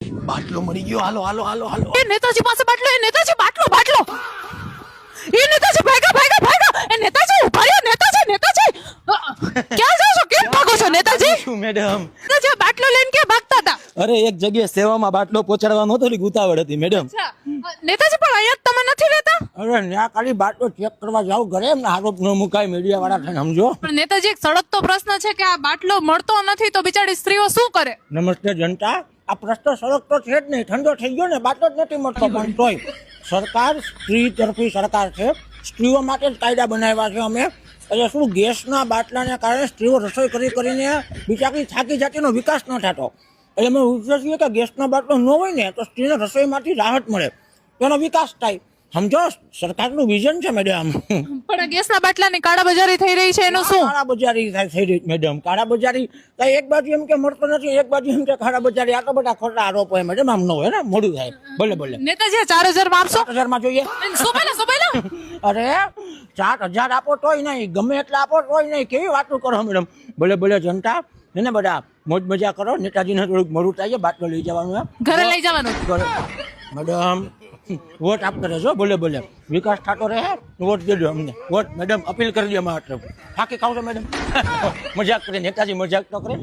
બાટલો મળી ગયો. હાલો હાલો હાલો હાલો. એ નેતાજી પાસે બાટલો, એ નેતાજી બાટલો બાટલો, એ નેતાજી ભાગા ભાગા ભાગા, એ નેતાજી ઉભા રહ્યો, નેતાજી નેતાજી ક્યાં જાવ છો, કેમ ભાગો છો નેતાજી? શું મેડમ? નેતાજી બાટલો લઈને ક્યાં ભાગતા હતા? અરે એક જગ્યાએ સેવામાં બાટલો પહોંચાડવાનો હતો એટલે ઉતાવળ હતી મેડમ. અચ્છા, નેતાજી પણ અહીંયા તમે નથી રહેતા? અરે ત્યાં ખાલી બાટલો ચેક કરવા જાવ ઘરે એમને આરોપ ન મુકાય મીડિયા વાળા થઈને સમજો. પણ નેતાજી એક સળગતો પ્રશ્ન છે કે આ બાટલો મળતો નથી તો બિચારી સ્ત્રીઓ શું કરે? નમસ્તે જનતા, આ પ્રશ્ન સળગતો છે જ નહીં, ઠંડો થઈ ગયો ને, બાટલો જ નથી મળતો. પણ તોય સરકાર સ્ત્રી તરફી સરકાર છે, સ્ત્રીઓ માટે જ કાયદા બનાવ્યા છે અમે. એટલે શું ગેસના બાટલાને કારણે સ્ત્રીઓ રસોઈ કરીને બિચારી થાકી જાતિનો વિકાસ ન થતો. એટલે અમે ઉદ્દેશ છીએ કે ગેસનો બાટલો ન હોય ને તો સ્ત્રીને રસોઈમાંથી રાહત મળે, તેનો વિકાસ થાય. સમજો, સરકારનું વિઝન છે મેડમ. પણ આ ગેસના બાટલાની કાળાબજારી થઈ રહી છે એનું શું? કાળાબજારી થઈ રહી મેડમ, કાળાબજારી કઈ એક બાજુ એમ કે મળતો નથી, એક બાજુ એમ કે કાળાબજારી. આ તો બધા ખોટા આરોપ હોય મેડમ, આમ ન હોય ને, મોડું થાય. ભલે ભલે નેતાજી 4000 માં આપશો? 4000 માં જોઈએ. સોબેલા અરે 4000 આપો તોય નહીં, ગમે એટલા આપો તોય નહીં. કેવી વાતો કરો મેડમ? ભલે ભલે જનતા એને બધા મોજ મજા કરો. નેતાજીને થોડુંક મોડું થાય છે, બાટલો લઈ જવાનું ઘરે લઈ જવાનું. ઘરે. મેડમ વોટ આપતા રહેજો, ભલે ભલે વિકાસ થતો રહે. વોટ દેજો અમને, વોટ મેડમ અપીલ કરી દે અમારા તરફ. થાકી ખાવ છો મેડમ? મજાક કરે નેતાજી, મજાક તો કરે.